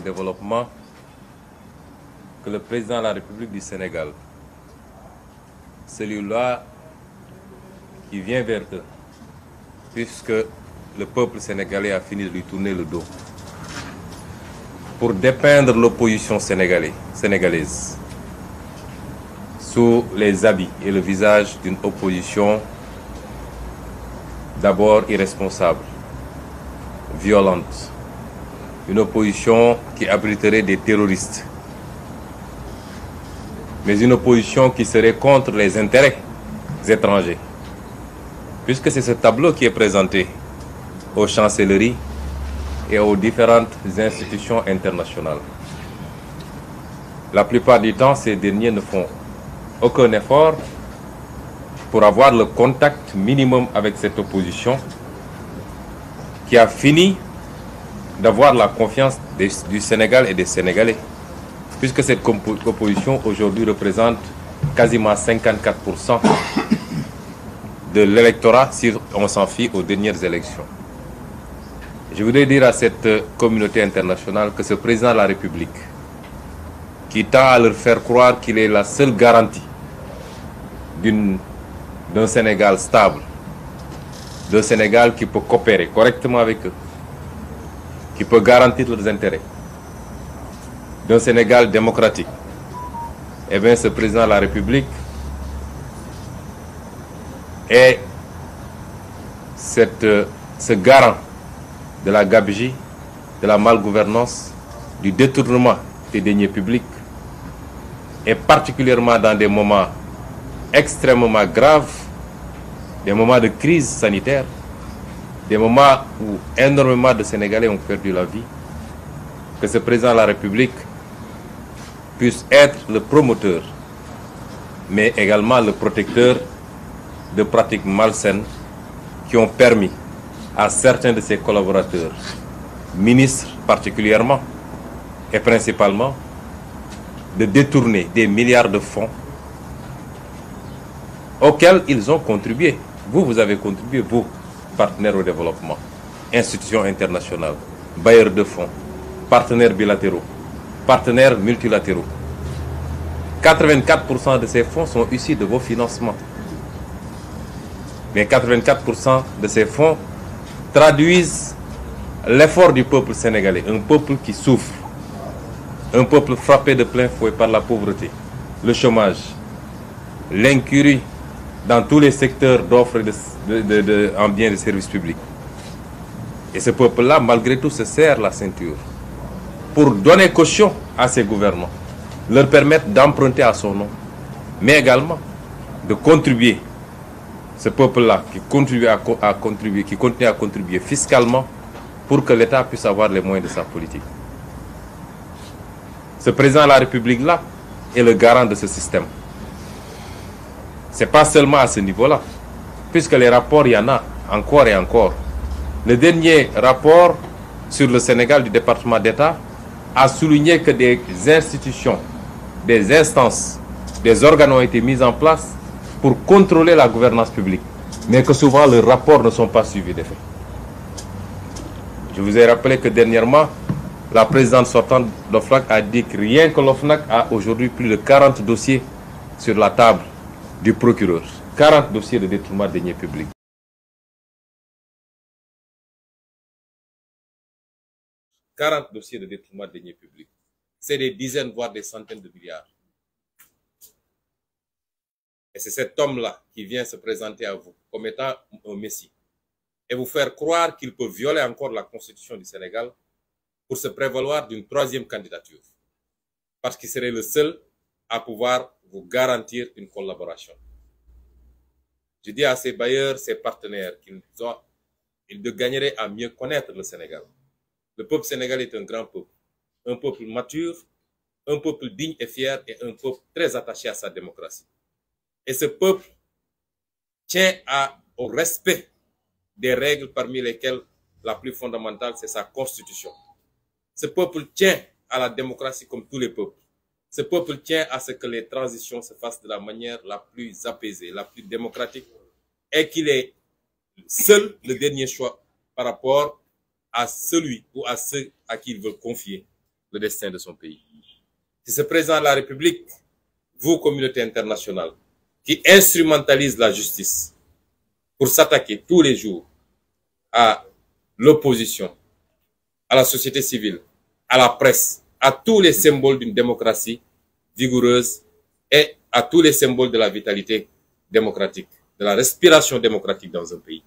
développement que le président de la République du Sénégal, celui-là qui vient vers eux, puisque le peuple sénégalais a fini de lui tourner le dos, pour dépeindre l'opposition sénégalaise sous les habits et le visage d'une opposition d'abord irresponsable, violente, une opposition qui abriterait des terroristes, mais une opposition qui serait contre les intérêts étrangers, puisque c'est ce tableau qui est présenté aux chancelleries et aux différentes institutions internationales. La plupart du temps, ces derniers ne font aucun effort pour avoir le contact minimum avec cette opposition qui a fini d'avoir la confiance du Sénégal et des Sénégalais, puisque cette opposition aujourd'hui représente quasiment 54% de l'électorat si on s'en fie aux dernières élections. Je voudrais dire à cette communauté internationale que ce président de la République, qui tend à leur faire croire qu'il est la seule garantie d'un Sénégal stable, d'un Sénégal qui peut coopérer correctement avec eux, qui peut garantir leurs intérêts, d'un Sénégal démocratique, eh bien ce président de la République est ce garant de la gabegie, de la malgouvernance, du détournement des deniers publics, et particulièrement dans des moments extrêmement graves, des moments de crise sanitaire, des moments où énormément de Sénégalais ont perdu la vie, que ce président de la République puisse être le promoteur, mais également le protecteur de pratiques malsaines qui ont permis à certains de ses collaborateurs, ministres particulièrement et principalement, de détourner des milliards de fonds auxquels ils ont contribué. Vous avez contribué, vous, partenaires au développement, institutions internationales, bailleurs de fonds, partenaires bilatéraux, partenaires multilatéraux. 84% de ces fonds sont issus de vos financements. Mais 84% de ces fonds traduisent l'effort du peuple sénégalais, un peuple qui souffre, un peuple frappé de plein fouet par la pauvreté, le chômage, l'incurie dans tous les secteurs d'offres en biens de services publics. Et ce peuple-là, malgré tout, se serre la ceinture pour donner caution à ses gouvernants, leur permettre d'emprunter à son nom, mais également de contribuer. Ce peuple-là qui continue à contribuer fiscalement pour que l'État puisse avoir les moyens de sa politique. Ce président de la République-là est le garant de ce système. Ce n'est pas seulement à ce niveau-là, puisque les rapports, il y en a encore et encore. Le dernier rapport sur le Sénégal du département d'État a souligné que des institutions, des instances, des organes ont été mis en place pour contrôler la gouvernance publique, mais que souvent leurs rapports ne sont pas suivis d'effet. Je vous ai rappelé que dernièrement, la présidente sortante d'OFNAC a dit que rien que l'OFNAC a aujourd'hui plus de 40 dossiers sur la table du procureur. 40 dossiers de détournement de deniers publics. « 40 dossiers de détournement de deniers publics. C'est des dizaines, voire des centaines de milliards. Et c'est cet homme-là qui vient se présenter à vous comme étant un messie et vous faire croire qu'il peut violer encore la Constitution du Sénégal pour se prévaloir d'une troisième candidature. Parce qu'il serait le seul à pouvoir vous garantir une collaboration. Je dis à ces bailleurs, ces partenaires, qu'ils gagneraient à mieux connaître le Sénégal. Le peuple sénégalais est un peuple mature, un peuple digne et fier et un peuple très attaché à sa démocratie. Et ce peuple tient au respect des règles parmi lesquelles la plus fondamentale, c'est sa constitution. Ce peuple tient à la démocratie comme tous les peuples. Ce peuple tient à ce que les transitions se fassent de la manière la plus apaisée, la plus démocratique, et qu'il est seul le dernier choix par rapport à celui ou à ceux à qui il veut confier le destin de son pays. C'est ce président de la République, vous, communauté internationale, qui instrumentalise la justice pour s'attaquer tous les jours à l'opposition, à la société civile, à la presse, à tous les symboles d'une démocratie vigoureuse et à tous les symboles de la vitalité démocratique, de la respiration démocratique dans un pays.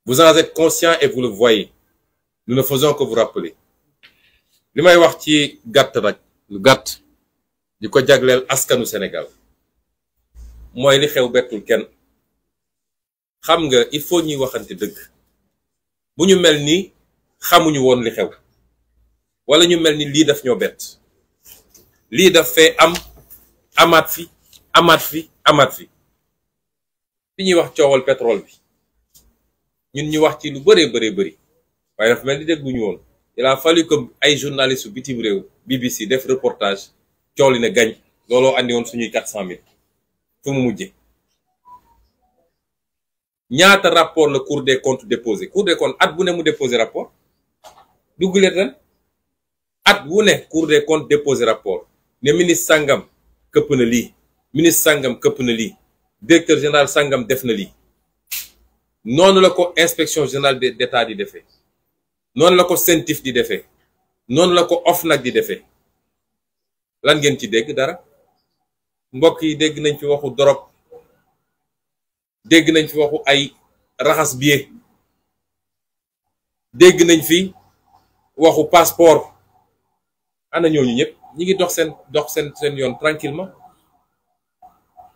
Vous en êtes conscient et vous le voyez. Nous ne faisons que vous rappeler. li may wax ci gàtt nag lu gàtt di ko jagleel askanu Sénégal mooy li xew bettul kenn. xam nga il faut ñuy waxante dëgg bu ñu mel ni xamuñu woon li xew wala ñu mel ni lii daf ñoo bett lii daf fee am amaat fi fi ñuy wax coowal pétrole bi ñun ñu wax ci lu bëree bëri waaye dafa mel ni dégguñu woon. Il a fallu que ay journalistes bitim réew BBC def reportage coow li ne gañ looloo andi woon suñuy 400 000 fu mu mujjee. ñaata rapport la Cour des comptes déposé Cour des comptes at bu ne mu déposé rapport dugguleet ren at bu ne Cour des comptes déposé rapport ne ministre sangam këpp na lii ministre sangam këpp na lii directeur général sangam def na lii. noonu la ko inspection générale d'État di defee. noonu la ko CENTIF di defee noonu la ko OFNAC di defee lan ngeen ci dégg dara mbokk yi dégg nañ fi waxu dorog dégg nañ fi waxu ay raxas billet dégg nañ fi waxu passeport ana ñooñu ñëpp ñi ngi dox seen yoon tranquillement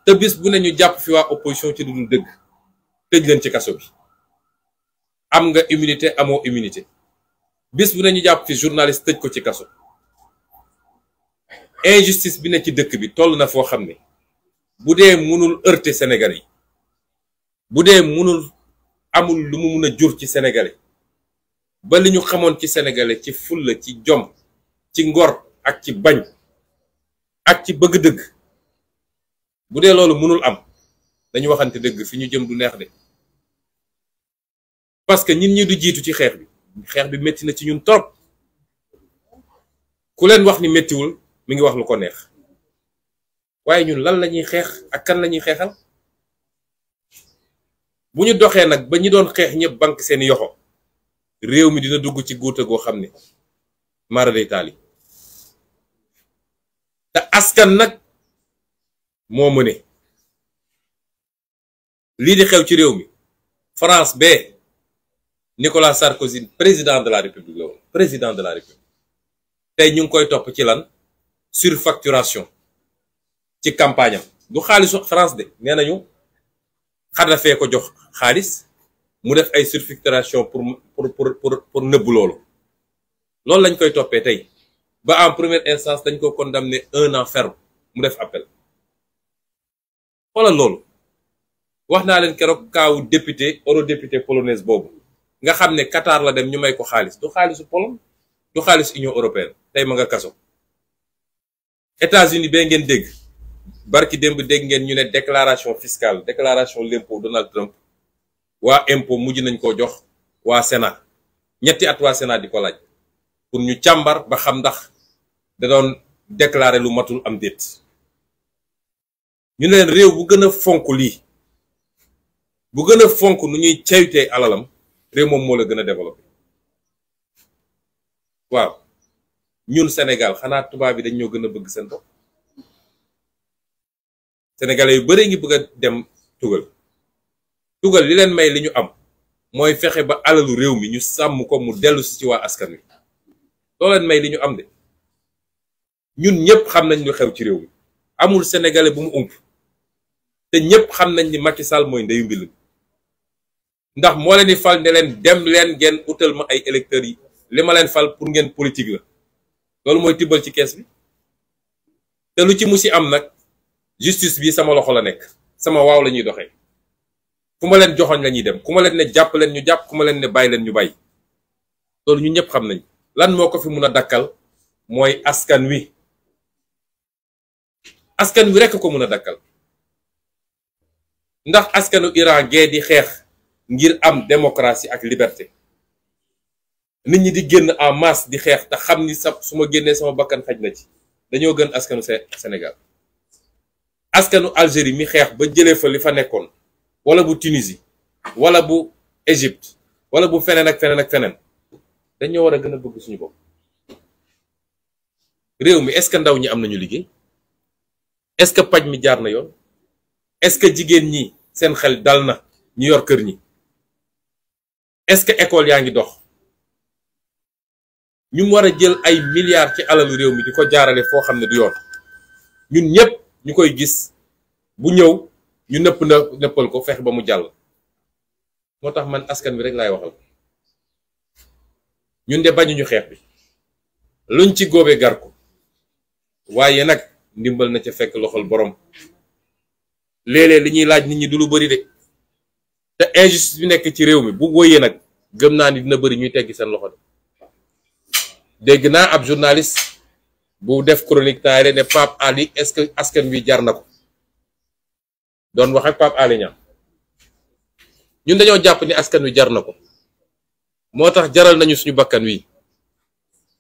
te bis bu ne ñu jàpp fi waa opposition ci dudul dëgg tëj leen ci kaso bi am nga immunité amoo immunité bis bu ne ñu jàpp fi journaliste tëj ko ci kaso injustice bi ne ci dëkk bi toll na foo xam ne bu dee mënul heurter Sénégalais yi bu dee amul lu mu mun a jur ci Sénégalais ba li ñu xamoon ci Sénégalais ci fulla ci jom ci ngor ak ci bañ ak ci bëgg dëgg bu dee loolu mënul am dañu waxante dëgg fi ñu jëm du neex de parce que ñun ñi du jiitu ci xeex bi métti na ci ñun trop ku leen wax ni méttiwul mi ngi wax lu ko neex waaye ñun lan lañuy xeex ak kan lañuy xeexal bu ñu doxee nag ba ñi doon xeex ñëpp banque seeni yoxo réew mi dina dugg ci guuta goo xam ne mara day taali te askan nag moo mëne lii di xew ci réew mi France bee Nicolas Sarkozy président de la République la woon président de la République tey ñu ngi koy topp ci lan surfacturation ci campagne am du xaalisu France de nee nañu Kadhafi ko jox xaalis mu def ay surfacturation pour nëbbu loolu lañ koy toppee tey ba en première instance dañ ko condamné 1 an ferme mu def appel xoolal loolu wax naa leen keroog kaawu député eurodéputé polonaise boobu nga xam ne Qatar la dem ñu may ko xaalis du xaalisu Pologne du xaalis Union européenne tey ma nga kaso États-Unis bee ngeen dégg barki démb dégg ngeen ñu ne déclaration fiscale déclaration l'impôt Donald Trump waa impôt mujj nañ koo jox waa Sénat ñetti at waa Sénat di ko laaj pour ñu càmbar ba xam ndax da doon déclarer lu matul am déet ñu ne leen réew bu gën a fonk lii bu gën a fonk nu ñuy ceytee alalam réew moom moo la gën a développé waaw ñun Sénégal xanaa tubaab bi dañ ñoo gën a bëgg seen bopp sénégalais yu bare ngi bëgg a dem tugal li leen may li ñu am mooy fexe ba alalu réew mi ñu sàmm ko mu dellu si ci waa askan wi loo leen may li ñu am de ñun ñëpp xam nañ lu xew ci réew mi amul sénégalais bu mu ump te ñëpp xam nañ ni Macky Sall mooy ndeyu mbil ndax moo leen di fal ne leen dem leen ngeen utal ma ay électeurs yi li ma leen fal pour ngeen politique la loolu mooy tibbal ci kees bi te lu ci musi am nag justice bi sama loxo la nekk sama waaw la ñuy doxee fu ma leen joxoñ la ñuy dem ku ma leen ne jàpp leen ñu jàpp ku ma leen ne bàyyi leen ñu bàyyi loolu ñu ñëpp xam nañ lan moo ko fi mun a dakkal mooy askan wi rekk ko mun a dakkal ndax askanu Iran gee di xeex ngir am démocratie ak liberté nit ñi di génn en masse di xeex te xam ni su ma génnee sama bakkan xaj na ci dañoo gën askanu Sénégal askanu Algérie mi xeex ba jëlee fa li fa nekkoon wala bu Tunisie wala bu Égypte wala bu feneen ak feneen ak feneen dañoo war a gën a bëgg suñu bopp. réew mi est-ce que ndaw ñi am nañu liggéey est-ce que paj mi jaar na yoon est-ce que jigéen ñi seen xel dal na ñu yor kër ñi est-ce que école yaa ngi dox. ñu war a jël ay milliards ci alalu réew mi di ko jaarale foo xam ne du yoon ñun ñëpp ñu koy gis bu ñëw ñu nëppal ko fexe ba mu jàll. moo tax man askan wi rek laay waxal ñun de bañuñu xeex bi luñ ci góobe gar ko waaye nag ndimbal na ca fekk loxol borom léeg-léeg li ñuy laaj nit ñi du lu bari de te injustice bi nekk ci réew mi bu wóyee nag gëm naa ni dina bari ñuy teggi seen loxo de. dégg naa ab journaliste bu def chronique taare ne Pape Ali est-ce que askan wi jar na ko doon wax ak Pape Ali Niang ñun dañoo jàpp ni askan wi jar na ko moo tax jaral nañu suñu bakkan wi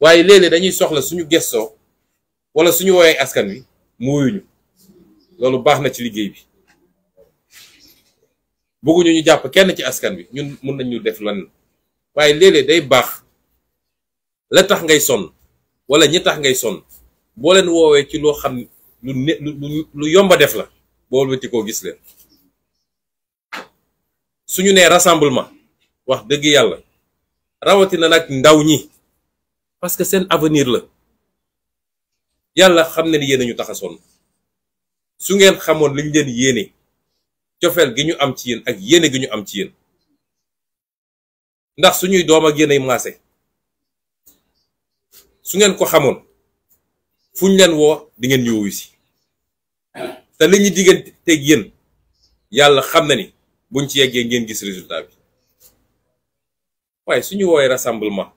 waaye léeg-léeg dañuy soxla suñu gestoo wala suñu woowee askan wi mu wuyuñu loolu baax na ci liggéey bi bëgguñu ñu jàpp kenn ci askan wi ñun mun nañu def lan waaye léeg-léeg day baax la tax ngay sonn wala ñi tax ngay sonn boo leen woowee ci loo xam lu yomba def la boo wëlbati koo gis leen suñu nee rassemblement wax dëgg yàlla rawatina nag ndaw ñi parce que seen avenir la yàlla xam ne ni yéen ñu tax a sonn su ngeen xamoon liñ leen yéene cofeel gi ñu am ci yéen ak yéene gi ñu am ci yéen ndax suñuy doom ak yéenay maase su ngeen ko xamoon fu ñu leen woo di ngeen ñu wuyu si te li ñu digganteeg yéen yàlla xam na ni buñ ci yeggee ngeen gis résultat bi waaye suñu woowee rassemblement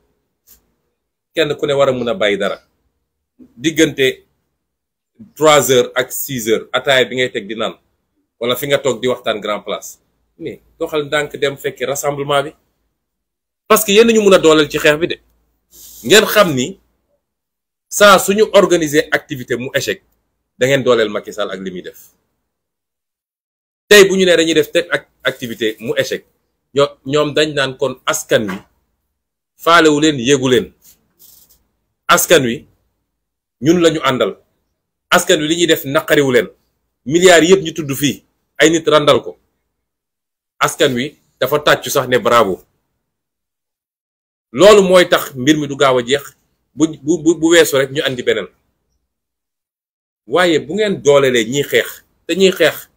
kenn ku ne war a mën a bàyyi dara diggante 3 heures ak 6 heures ataaya bi ngay teg di naan wala fi nga toog di waxtaan grand place mais doxal ndànk dem fekki rassemblement bi parce que yéen ñu mën a dooleel ci xeex bi de ngeen xam ni saa suñu organiser activité mu échec da ngeen dooleel Macky Sall ak li muy def tey bu ñu nee dañuy def teg ak activité mu échec ñoom dañ naan kon askan wi faalewu leen yéegu leen askan wi ñun lañu àndal askan wi li ñuy def naqariwu leen milliards yëpp ñu tudd fii ay nit randal ko askan wi dafa tàccu sax ne bravo loolu mooy tax mbir mi du gaaw a jeex bu weesu rek ñu andi beneen waaye bu ngeen doolelee ñiy xeex te ñiy xeex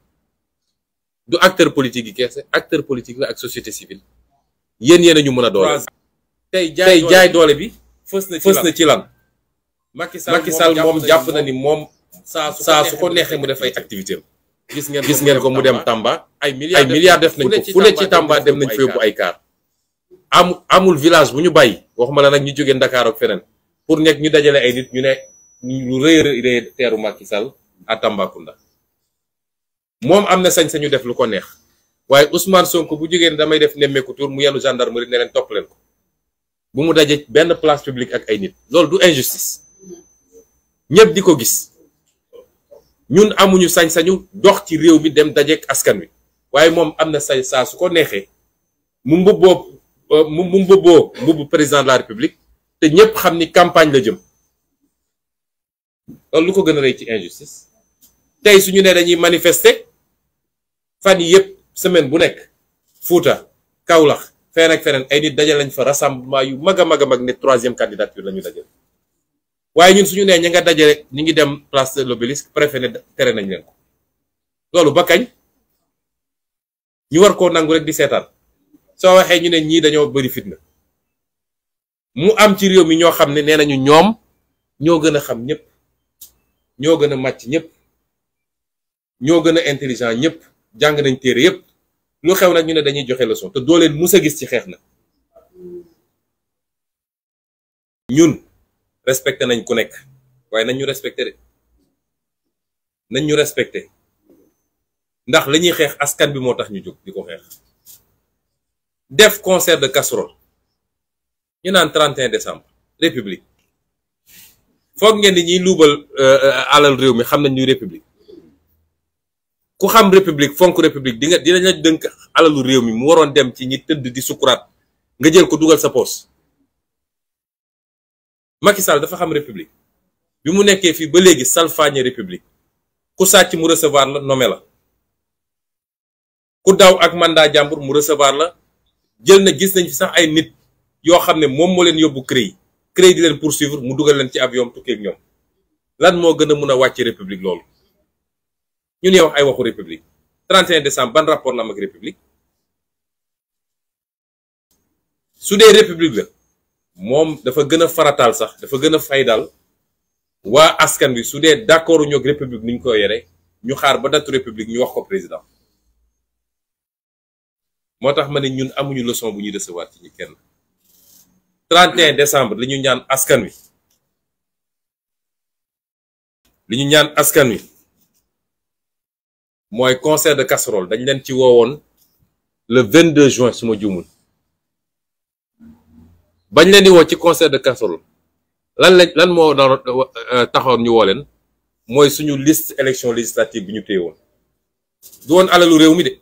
du acteur politique yi kese acteur politique la ak société civile yéen a ñu mën a doole. tey jaay doole bi fës na ci lan. Macky Sall moom jàpp na ni moom saa su ko neexee mu def ay activité am. gis ngeen ko mu dem Tamba ay milliards def nañ ko fu ne ci Tamba dem nañ fa yóbbu ay kaar. amul village bu ñu bàyyi waxuma la nag ñu jógee Dakar ak feneen pour nekk ñu dajale ay nit ñu ne lu rëy teeru Macky Sall à Tambacounda moom am na sañ-sañu def lu ko neex waaye Ousmane Sonko bu jógee damay def nemmeeku tour mu yenu gendarmerie ne leen topp leen ko bu mu daje benn place publique ak ay nit loolu du injustice ñëpp di ko gis ñun amuñu sañ-sañu dox ci réew mi dem dajeek askan wi waaye moom am na sañ saa su ko neexee mu mbubboo mbubbu président de la république te ñëpp xam ni campagne la jëm loolu lu ko gën a rëy ci injustice tey suñu ne dañuy manifester fan yi yëpp semaine bu nekk Fouta Kaolack feneen ak feneen ay nit dajal lañ fa rassemblement yu mag a mag a mag ne 3e candidature la ñu dajal waaye ñun suñu nee ña nga dajale ñi ngi dem place de l'Obélisque préfet ne tere nañ leen ko loolu ba kañ ñu war koo nangu rek di seetaan soo waxee ñu ne ñii dañoo bari fitna mu am ci réew mi ñoo xam ne nee nañu ñoom ñoo gën a xam ñëpp ñoo gën a màcc ñëpp ñoo gën a intelligent ñëpp jàng nañ téere yëpp lu xew nag ñu ne dañuy joxe leçon te doo leen mus a gis ci xeex na ñun respecté nañ ku nekk waaye nañ ñu respecté de nañ ñu respecté ndax la ñuy xeex askan bi moo tax ñu jóg di ko xeex def concert de casserole ñu naan 31 décembre république foog ngeen ni ñiy luubal alal réew mi xam nañ ñuy république ku xam république fonk république dinañ la dënk alalu réew mi mu waroon dem ci ñi tëdd di sukuraat nga jël ko dugal sa poos. Macky Sall dafa xam république bi mu nekkee fii ba léegi salfaañe république ku sàcc mu recevoir la nommé la ku daw ak mandat jàmbur mu recevoir la jël na gis nañ fi sax ay nit yoo xam ne moom moo leen yóbbu CREI di leen poursuivre mu dugal leen ci avion tukkeeg ñoom lan moo gën a mun a wàcc république loolu ñu ne wax ay waxu république 31 décembre ban rapport la am ak république su dee république la moom dafa gën a farataal sax dafa gën a faydal waa askan wi su dee d'accord ñoo ak république ni ñu ko yore ñu xaar ba datu république ñu wax ko président moo tax ma ne ñun amuñu leçon bu ñuy recevoir ci ñi kenn 31 décembre li ñu ñaan askan wi mooy concert de casserole dañ leen ci woowoon le 22 juin su ma juumul bañ leen di woo ci concert de casserole lan moo taxoon ñu woo leen mooy suñu liste élection législative bi ñu téye woon du woon alalu réew mi de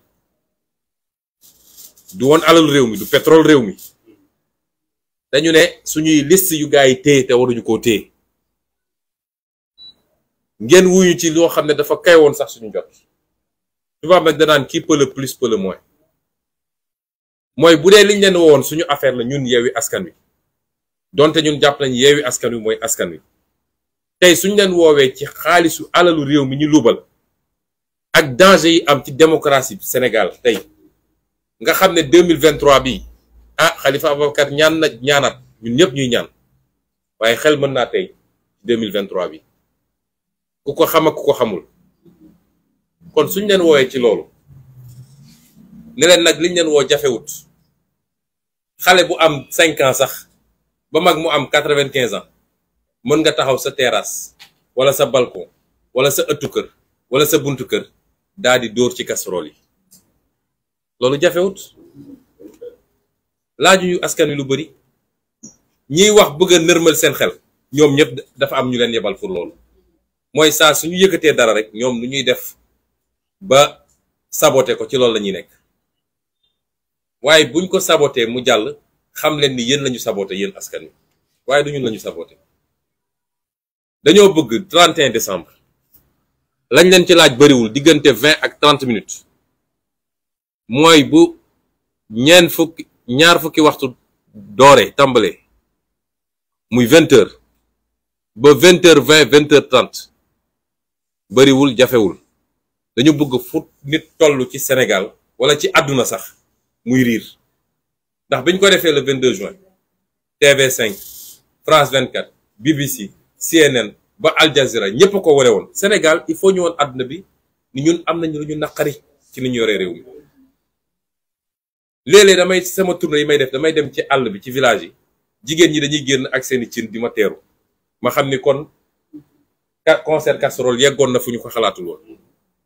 du woon alalu réew mi du pétrole réew mi dañu ne suñuy liste yu gaa yi téye te waruñu koo téye ngeen wuyu ci loo xam ne dafa kay woon sax suñu jot tubaab nag danaan qui peut le plus peut le moins mooy bu dee liñ leen woon suñu affaire la ñun Yewwi Askan Wi donte ñun jàpp nañ Yewwi Askan Wi mooy askan wi tey suñ leen woowee ci xaalisu alalu réew mi ñu luubal ak danger yi am ci démocratie Sénégal tey nga xam ne 2023 bi Khalifa Ababacar ñaanaat ñun ñëpp ñuy ñaan waaye xel mën naa tey 2023 bi ku ko xam ak ku ko xamul kon suñ leen woowee ci loolu ne leen nag liñ leen woo jafewut xale bu am 5 ans sax ba mag mu am 95 ans mën nga taxaw sa terrasse wala sa balcon wala sa ëttu kër wala sa buntu kër daal di dóor ci casserole yi loolu jafewut laaju ñu askan wi lu bari ñiy wax bëgg a nërmal seen xel ñoom ñëpp dafa am ñu leen yebal pour loolu mooy saa suñu yëkkatee dara rek ñoom lu ñuy def ba saboté ko ci loolu la ñuy nekk waaye buñ ko saboté mu jàll xam leen ni yéen lañu saboté yéen askan wi waaye du ñun lañu saboté dañoo bëgg 31 décembre lañ leen ci laaj bariwul diggante 20 ak 30 minutes mooy bu ñaar fukki waxtu doore tàmbale muy 20 heures ba 20 heures 20 20 heures 30 bariwul jafewul dañu bëgg fu nit toll ci Sénégal wala ci àdduna sax muy riir ndax biñ ko defee le 22 juin TV5 France 24 BBC CNN ba Al Jazeera ñépp ko wane woon Sénégal il faut ñu woon àdduna bi ni ñun am nañu lu ñu naqari ci ni ñu yoree réew mi léeg-léeg damay sama tournée yi may def damay dem ci àll bi ci village yi jigéen ñi dañuy génn ak seeni cin di ma teeru ma xam ni kon concert casserole yeggoon na fu ñu ko xalaatul woon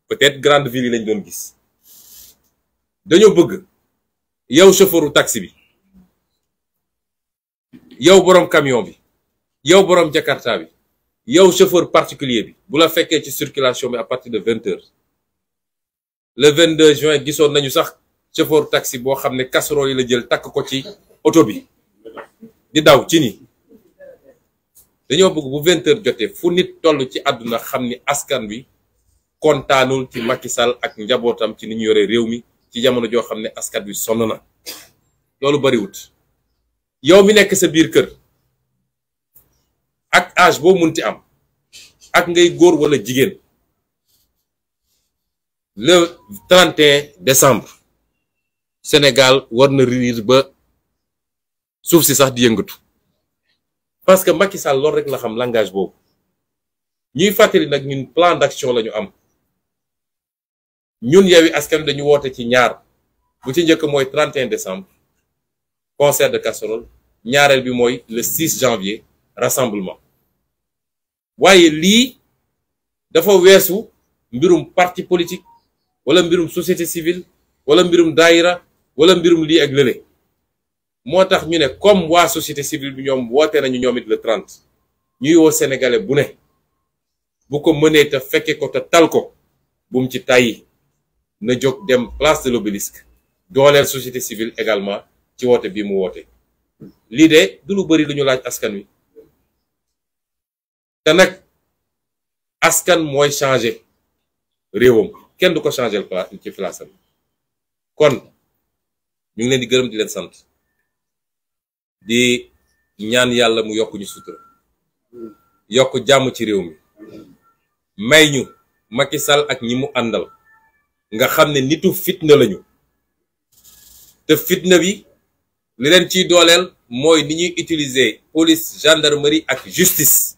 peut-être grande ville yi lañ doon gis dañoo bëgg yow chauffeuru taxi bi yow boroom camion bi yow boroom jakarta bi yow chauffeur particulier bi bu la fekkee ci circulation bi à partir de 20 heures le 22 juin gisoon nañu sax chauffeur taxi boo xam ne casserole yi la jël takk ko ci oto bi di daw ci ni dañoo bëgg bu 20 heures jotee fu nit toll ci àdduna xam ni askan wi kontaanul ci Macky Sall ak njabootam ci ni ñu yoree réew mi ci jamono joo xam ne askan wi sonn na loolu bariwut yow mi nekk sa biir kër ak âge boo munti am ak ngay góor wala jigéen le 31 décembre Sénégal war na riir ba suuf si sax di yëngatu parce que Macky Sall loolu rek la xam langage boobu ñuy fàttali nag ñun plan d'action la ñu am ñun Yewwi Askan Wi dañu woote ci ñaar bu ci njëkk mooy 31 décembre concert de casserole ñaareel bi mooy le 6 janvier rassemblement waaye lii dafa weesu mbirum parti politique wala mbirum société civile wala mbirum daayira wala mbirum lii ak lële moo tax ñu ne comme waa société civile bi ñoom woote nañu ñoom it le 30 ñuy woo sénégalais bu ne bu ko mënee te fekke ko te tal ko bum ci tàyyi na jóg dem place de l'Obélisque dooleel société civile également ci woote bi mu woote. lii de du lu bari lu ñu laaj askan wi te nag askan mooy changer réewam kenn du ko changer ci place am kon ñu ngi leen di gërëm di leen sant di ñaan yàlla mu yokk ñu sutura yokk jàmm ci réew mi may ñu Macky Sall ak ñi mu àndal nga xam ne nitu fitna lañu te fitna bi li leen ciy dooleel mooy ni ñuy utiliser police gendarmerie ak justice